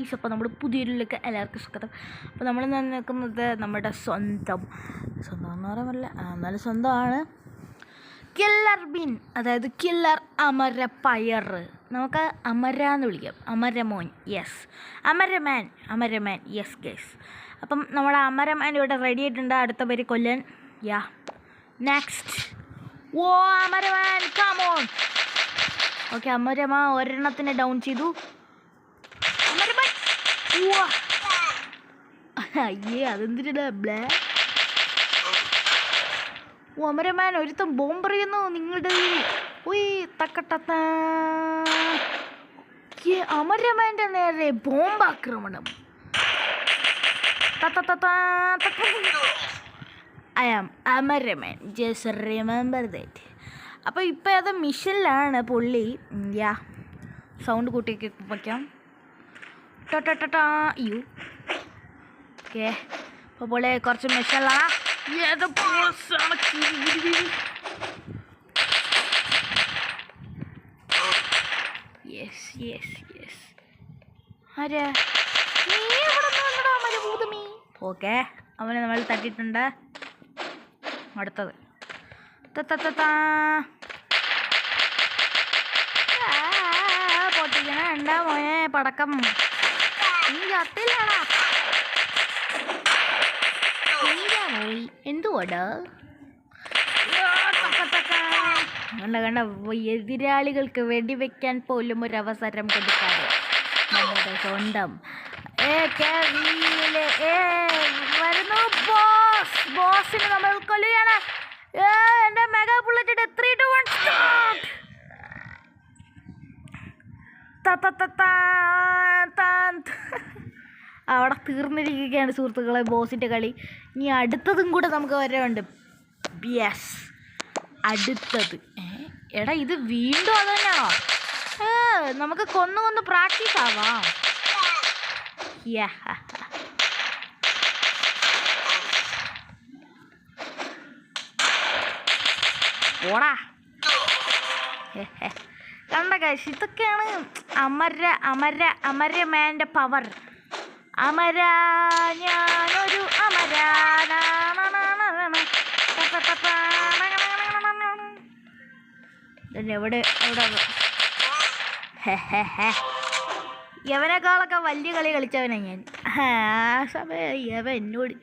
അപ്പോൾ നമ്മൾ പുതിയൊരിലേക്ക് എല്ലാവർക്കും സ്വാഗതം. അപ്പോൾ നമ്മൾ നിൽക്കുന്നത് നമ്മുടെ സ്വന്തം എന്ന് പറയാൻ പറ്റില്ല, എന്നാലും സ്വന്തമാണ് കില്ലർ ബീൻ, അതായത് കില്ലർ അമരപ്പയർ. നമുക്ക് അമര എന്ന് വിളിക്കാം, അമരമോൻ. യെസ്, അമരമാൻ യെസ് ഗൈസ്. അപ്പം നമ്മുടെ അമരമാൻ ഇവിടെ റെഡി ആയിട്ടുണ്ട് അടുത്ത പേര് കൊല്ലാൻ. Ya next. ഓ അമരമാൻ കമോൺ. ഓക്കെ, അമരമാ ഒരെണ്ണത്തിനെ ഡൗൺ ചെയ്തു. അയ്യേ, അതെന്തിനാ ബ്ലേ. ഓ അമരമാൻ ഒരുത്തം ബോംബെറിയുന്നു നിങ്ങളുടെ. ഉയ് തക്കട്ട. അമരമാൻ്റെ നേരെ ബോംബാക്രമണം. ഐ ആം അമരമാൻ, ജസ്റ്റ് റിമെമ്പർ ദാറ്റ്. അപ്പോൾ ഇപ്പോൾ അത് മിഷനിലാണ് പുള്ളി. യാ സൗണ്ട് കൂട്ടിയൊക്കെ വയ്ക്കാം. You okay. അപ്പോൾ പോലെ കുറച്ച് മിഷനിലാണ്. Yes yes yes. ആരാ നീ എവിടെ വന്നടാ മരുഭൂതമീ? ഓക്കെ, അവനെ നമ്മൾ തട്ടിയിട്ടുണ്ട്. അടുത്തത് പൊട്ടിക്കണ ഉണ്ടാ മോനെ പടക്കം. നീ ചത്തില്ലാടാ, എന്തുവാടാ? കണ്ട എതിരാളികൾക്ക് വെടിവെക്കാൻ പോലും ഒരു അവസരം കൊടുക്കാതെ നമ്മുടെ സ്വന്തം വരുന്നു ബോസിന് നമ്മൾ കൊല്ലുകയാണ്. എൻ്റെ മെഗാ ബുള്ളറ്റ് 3, 2, 1 സ്റ്റാർട്ട്. അവിടെ തീർന്നിരിക്കുകയാണ് സുഹൃത്തുക്കളെ ബോസിൻ്റെ കളി. ഇനി അടുത്തതും കൂടെ നമുക്ക് വരാനുണ്ട്. യെസ്, അടുത്തത്. എടാ ഇത് വീണ്ടും അത് തന്നെയാണോ? നമുക്ക് കൊന്നു പ്രാക്ടീസ് ആവാം. ഓടാ. കണ്ട കാശ്, ഇതൊക്കെയാണ് അമരമാൻ്റെ പവർ. അമര ഞാനൊരു അമര. എവിടെ യവനേക്കാളൊക്കെ വലിയ കളി കളിച്ചവനാ ഞാൻ. സമയം യവ എന്നോട്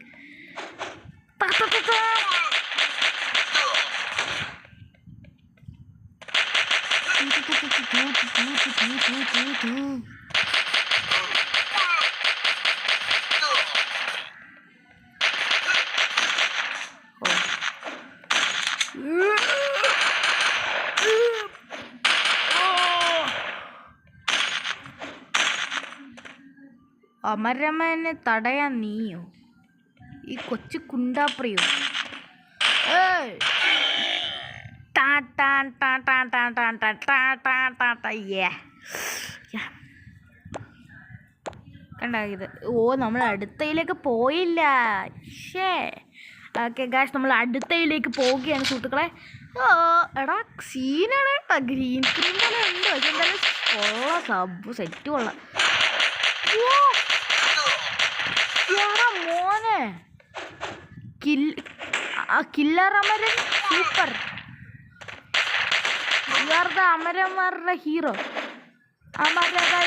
അമരമനെ തടയാൻ നീയോ ഈ കൊച്ചു കുണ്ടാപ്രിയോ? കണ്ട ഇത്. ഓ നമ്മൾ അടുത്തയിലേക്ക് പോയില്ല. ഓക്കെ ഗായ്സ്, നമ്മൾ അടുത്തയിലേക്ക് പോവുകയാണ് സുഹൃത്തുക്കളെ. എടാ സീനാണ് കേട്ടോ, ഗ്രീൻ സ്ക്രീൻ തന്നെ ഉണ്ട്. പക്ഷെ എന്തായാലും കൊള്ളാം, സബ് സെറ്റ് കൊള്ളാം. മോനെ കില്ലർ അമരൻ സൂപ്പർ. ഇവരുടെ അമരന്മാരുടെ ഹീറോ. അമരകൾ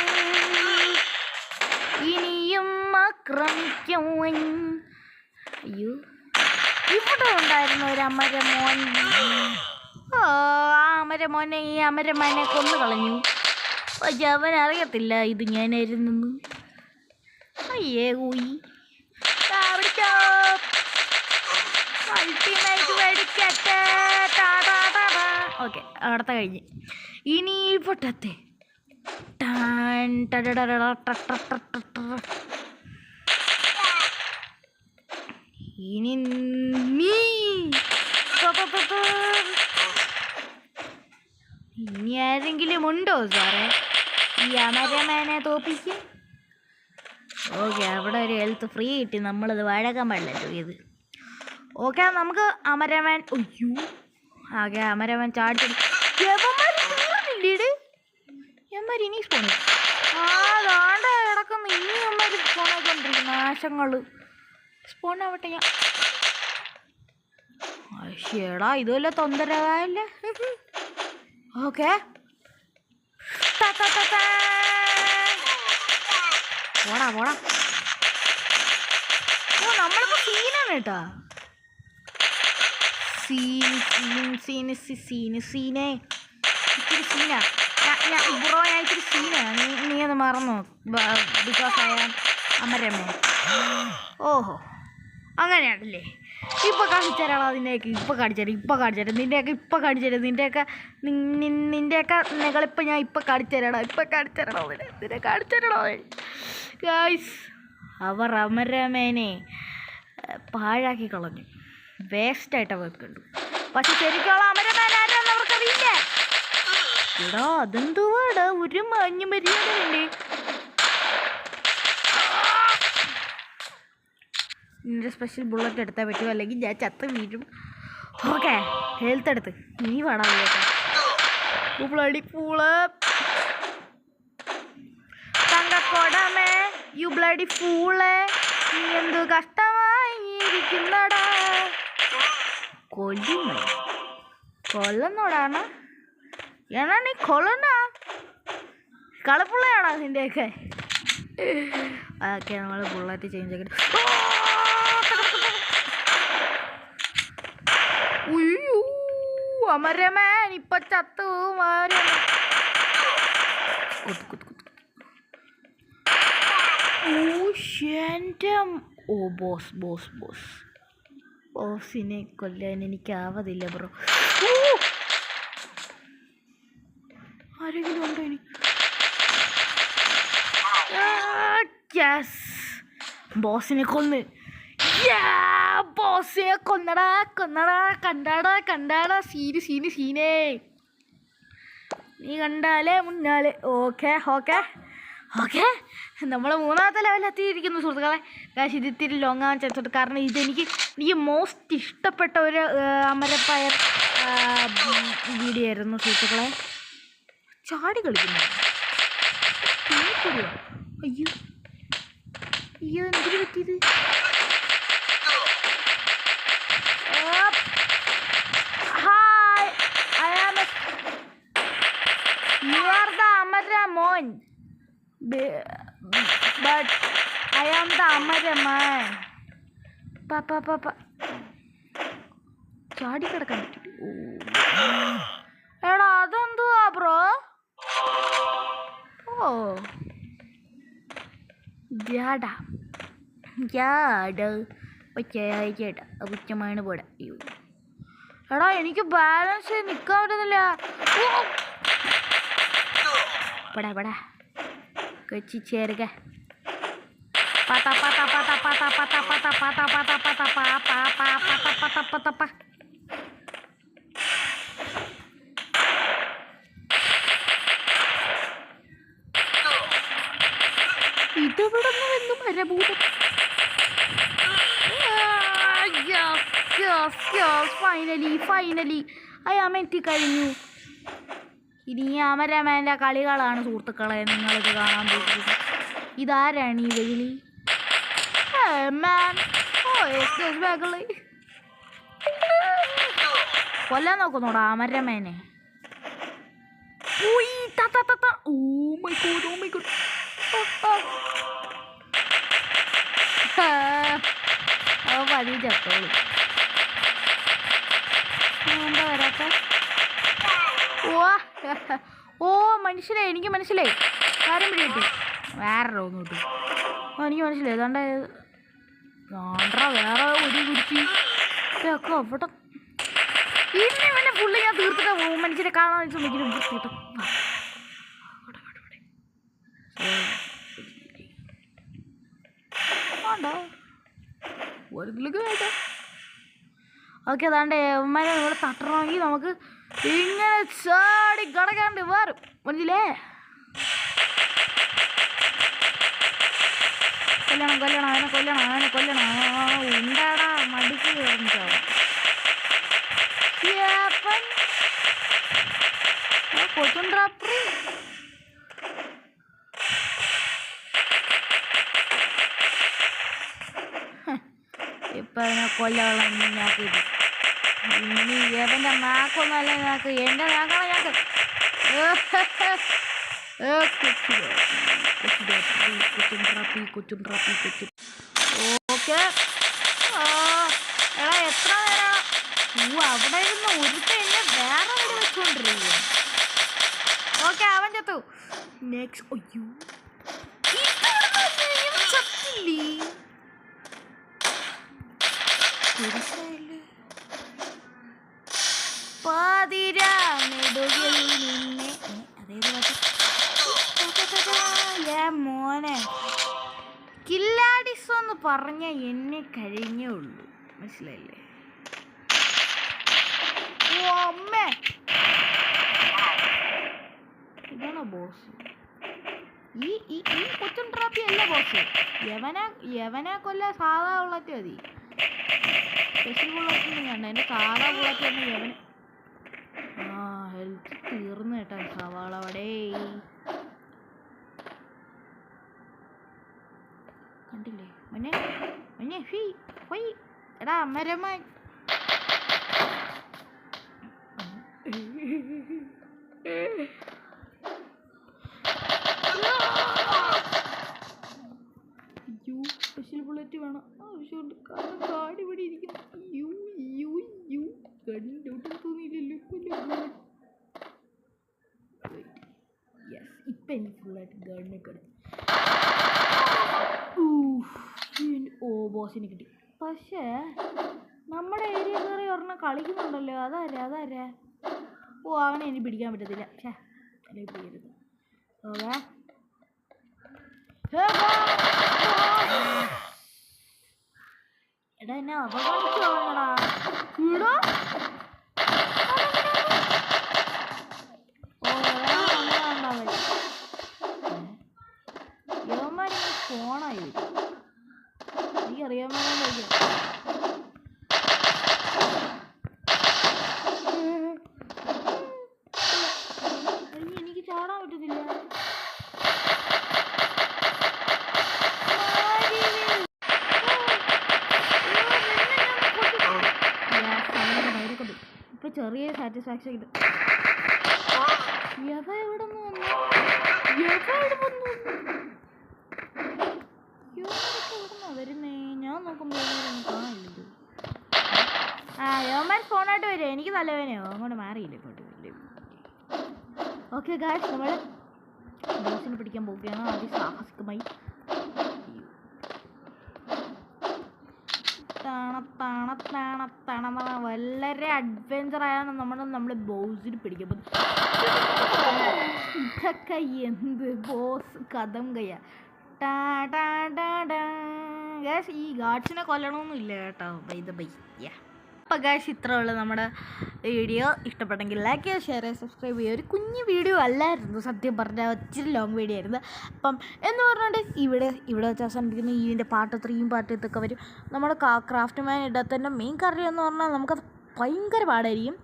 ഇനിയും ആക്രമിക്കും. അയ്യോ, ഇവിടെ ഉണ്ടായിരുന്നു ഒരു അമരമോൻ. ആ അമരമോനെ ഈ അമരമാനെ കൊന്നു കളഞ്ഞു. പക്ഷെ അവൻ അറിയത്തില്ല ഇത് ഞാനായിരുന്നു. അയ്യേ ഊയി ഓക്കെ, അടുത്ത കഴിഞ്ഞ്. ഇനി പൊട്ടത്തെ ഇനി ഇനി ആരെങ്കിലും ഉണ്ടോ സാറേ ഈ അമരമാനെ തോപ്പിക്ക്? ഓക്കെ, അവിടെ ഒരു ഹെൽത്ത് ഫ്രീ കിട്ടി, നമ്മളത് വാഴക്കാൻ പാടില്ലല്ലോ ഇത്. ഓക്കെ, നമുക്ക് അമരമാൻ. അയ്യോ, ആകെ അമരമാൻ ചാടി. ഇനി സ്പോണി കിടക്കുന്നു. ഈ നാശങ്ങൾ. സ്പോൺ ആവട്ടെ ഞാൻ. ശേടാ ഇതുവല്ല തൊന്തരല്ലേ. ഓക്കെ പോടാ പോടാ. ഓ നമ്മളിപ്പോ സീനാണ് കേട്ടാ. സീനെ ഇച്ചിരി സീനാ. ബ്രോ ഞാൻ ഇച്ചിരി സീനാണ്. നീ അത് മറന്നു. ബിക്കോസ് ഐ ആം അമരമ്മ. ഓഹോ അങ്ങനെയാണല്ലേ. ഇപ്പം കാണിച്ചുതരാളോ അതിൻ്റെയൊക്കെ. ഇപ്പം കാണിച്ചുതരാം നിൻ്റെയൊക്കെ നെകളിപ്പം ഞാൻ ഇപ്പം കാണിച്ചുതരണോ ഗായ്സ്. അവർ അമരമേനെ പാഴാക്കി കളഞ്ഞു. വേസ്റ്റായിട്ട് അവർക്ക് കണ്ടു. പക്ഷെ ശരിക്കുള്ള അമരമേനാരെന്ന് അവർക്കറിയില്ല. എടാ അതെന്തുവാടാ ഒരു മഞ്ഞ് മര്യാദയുണ്ട്. നിന്റെ സ്പെഷ്യൽ ബുള്ളറ്റ് എടുത്താൽ പറ്റുമോ, അല്ലെങ്കിൽ ഞാൻ ചത്ത് വീഴും. ഓക്കെ ഹെൽത്ത് എടുത്ത് നീ വേണം ബ്ലഡി ഫൂള്. തങ്കക്കൊടമേ യു ബ്ലഡി ഫൂള്. നീ എന്തു കഷ്ടമായി ഇരിക്കുന്നടാ. കൊല്ലുന്നോടാണ് ഏണാ നീ കൊല്ലണ കളപ്പുള്ളയാണോ നിൻ്റെയൊക്കെ. അതൊക്കെ നമ്മൾ ബുള്ളറ്റ് ചേഞ്ച് ആക്കിയിട്ട്. അമരമേൻ ഇപ്പൊ ചത്തു. ഓ ബോസിനെ കൊല്ലാൻ എനിക്കാവതില്ല ബ്രോ. ആരെങ്കിലും ഉണ്ടോ എനിക്ക്. ബോസിനെ കൊന്നടാ കണ്ടാടാ സീനെ നീ കണ്ടാലേ മുന്നാലെ. ഓക്കെ നമ്മൾ 3ാമത്തെ ലെവലെത്തിയിരിക്കുന്നു സുഹൃത്തുക്കളെ. കാശ് ഇത് ഇത്തിരി ലോങ് ആവാൻ ചാൻസ് ഉണ്ട്. കാരണം എനിക്ക് മോസ്റ്റ് ഇഷ്ടപ്പെട്ട ഒരു അമരപ്പയർ വീഡിയോ ആയിരുന്നു സുഹൃത്തുക്കളെ. ചാടി കളിക്കുന്നു. അയ്യോ എന്തിനു പറ്റിയത്. Hi you are the Amaramon but I am the Amaraman. പാപ്പ ചാടി കിടക്കാൻ പറ്റിട്ട്. എടാ അതെന്തുവാ ബ്രോ. ഓ ജാടാ ഉച്ചമാണ് പോടാ. എടാ എനിക്ക് ബാലൻസ് നിൽക്കാൻ പറ്റുന്നില്ല. പടാ കൊച്ചി ചേരുക. ഇതെവിടെ നിന്ന് മരഭൂതം. ഫൈനലി എത്തിക്കഴിഞ്ഞു. ഇനി അമരമേൻ്റെ കളികളാണ് സുഹൃത്തുക്കളെ നിങ്ങളിത് കാണാൻ പോകുന്നത്. ഇതാരാണ് ഈ വെയിലി. കൊല്ലാൻ നോക്കുന്നോടാ അമരമേനെ. പതി ചത്തോളൂ. എന്താ വരാത്ത. ഓ മനസ്സിലായി, എനിക്ക് മനസ്സിലായി. കാര്യം പിടി കിട്ടി. വേറെ ഒന്ന് കിട്ടി. എനിക്ക് മനസ്സിലായി. ഏതാണ്ട് വേറെ ഒരു കുടിച്ച് ഒക്കെ അവിടെ ഇന്നെ ഫുള്ള് ഞാൻ തീർത്തിട്ടാ പോകും. മനുഷ്യരെ കാണാൻ ശ്രമിക്കുന്നു. ഓക്കെ അതാണ്ട് ഉമ്മാരെ ഇവിടെ തട്ടണമെങ്കിൽ നമുക്ക് ഇങ്ങനെ ചാടി കിടക്കാണ്ട് വരും. മനസ്സിലേ. കൊല്ലണം അവനെ കൊല്ലണം. ഉണ്ടാടാ മടിക്ക് കയറിച്ചാവും. കൊച്ചുണ്ടാപ്പി ഇപ്പം അതിനെ കൊല്ലാനുള്ള ഞാക്കിത് ഇനി ഏവൻ്റെ നാക്കൊന്നല്ല ഞാക്ക് എൻ്റെ നാക്കാണ് ഞാക്ക് കൊച്ചും ഓക്കെ. എടാ എത്ര നേരം അവിടെ ഇരുന്ന് ഒരുത്ത എന്നെ വേറെ വീട് വെച്ചോണ്ടിരിക്കുക. ഓക്കെ അവൻ ചത്തു. നെക്സ്റ്റ് അയ്യോ ചത്തില്ലേ പാതിരാ നെടുകിൽ നിന്നെ അതേത് മോനെ കില്ലാഡിസോ എന്ന് പറഞ്ഞ എന്നെ കഴിഞ്ഞേ ഉള്ളൂ, മനസ്സിലായില്ലേ? ഓ അമ്മേ ഇതാണോ ബോസ്? ഈ ഈ ഈ കൊച്ചും ട്രാപ്പി അല്ല ബോസ്. യവനെ കൊല്ല സാധാ ബുള്ളറ്റ് മതി. സ്പെഷ്യൽ ബുള്ളറ്റൊന്നും വേണ്ട. എൻ്റെ സാധാ ബുള്ളറ്റ് തന്നെ യവന്. ആ ഹെൽത്ത് തീർന്നു കേട്ടോ സവാള അവിടെ. കണ്ടില്ലേ മഞ്ഞേ മഞ്ഞേ ഫീ പോയി. എടാ അമരമാൻ സ്പെഷ്യൽ ബുള്ളറ്റ് വേണം ആവശ്യമുണ്ട്. കാരണം കാടി ഇവിടെ ഇരിക്കുന്നു. ഗണ്ണിൻ്റെ ഒട്ടും തോന്നിയില്ലല്ലോ. യെസ് ഇപ്പം എനിക്ക് ഫുള്ളായിട്ട് ഗണ്ണൊക്കെ എടുത്തു. ഓ ബോസിന് കിട്ടി. പക്ഷേ നമ്മുടെ ഏരിയ കയറി ഒരെണ്ണം കളിക്കുന്നുണ്ടല്ലോ. അതാരാ? ഓ അവനെ എനിക്ക് പിടിക്കാൻ പറ്റത്തില്ല. ഛേ അല്ലെങ്കിൽ പിടിക്കരുത്. ഓക്കെ എടാ എന്നെ അപകടിച്ചു തുടങ്ങടാ. ഇടോ യവന്മാരിങ്ങനെ ഫോണായി വരും. എനിക്കറിയാമോ എനിക്ക് ചാടാൻ പറ്റത്തില്ല. ഇപ്പൊ ചെറിയ സാറ്റിസ്ഫാക്ഷൻ കിട്ടും. എവിടെ വന്നു വരുന്നേ? ഞാൻ നോക്കുമ്പോ കാണില്ലത്. ആ യോമാൻ ഫോണായിട്ട് വരും. എനിക്ക് തലവേനയോ അങ്ങോട്ട് മാറിയില്ല ഇങ്ങോട്ട്. ഓക്കെ ഗായ്സ് നമ്മൾ ബോസിനെ പിടിക്കാൻ പോവുകയാണ് അതിസാഹസികമായി. വളരെ അഡ്വഞ്ചറായാണ് നമ്മൾ ബോസിന് പിടിക്കാൻ പോകുന്നത്. ഇതൊക്കെ എന്ത് ബോസ് കഥം കയ്യ. ഗായ്സ് ഈ ഗാഡ്സിനെ കൊല്ലണമെന്നും ഇല്ല കേട്ടോ. ബൈ. അപ്പോൾ ഗായ്സ് ഇത്രേ ഉള്ളൂ നമ്മുടെ വീഡിയോ. ഇഷ്ടപ്പെട്ടെങ്കിൽ ലൈക്ക് ചെയ്യുക, ഷെയർ ചെയ്യുക, സബ്സ്ക്രൈബ് ചെയ്യുക. ഒരു കുഞ്ഞു വീഡിയോ അല്ലായിരുന്നു സത്യം പറഞ്ഞാൽ, ഇച്ചിരി ലോങ് വീഡിയോ ആയിരുന്നു. അപ്പം എന്ന് പറഞ്ഞിട്ട് ഇവിടെ വെച്ച് അവസാനിപ്പിക്കുന്നു. ഇതിൻ്റെ പാർട്ട് 3 പാർട്ട് 2 വരും. നമ്മുടെ ക്രാഫ്റ്റ് മാൻ ഇടത്തിൻ്റെ മെയിൻ കാര്യം എന്ന് പറഞ്ഞാൽ നമുക്കത് ഭയങ്കര പാടായിരിക്കും.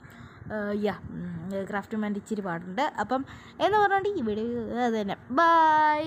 ക്രാഫ്റ്റ് മാൻ്റെ ഇച്ചിരി പാടുണ്ട്. അപ്പം എന്ന് പറഞ്ഞിട്ട് ഈ വീഡിയോ അത് തന്നെ. ബൈ.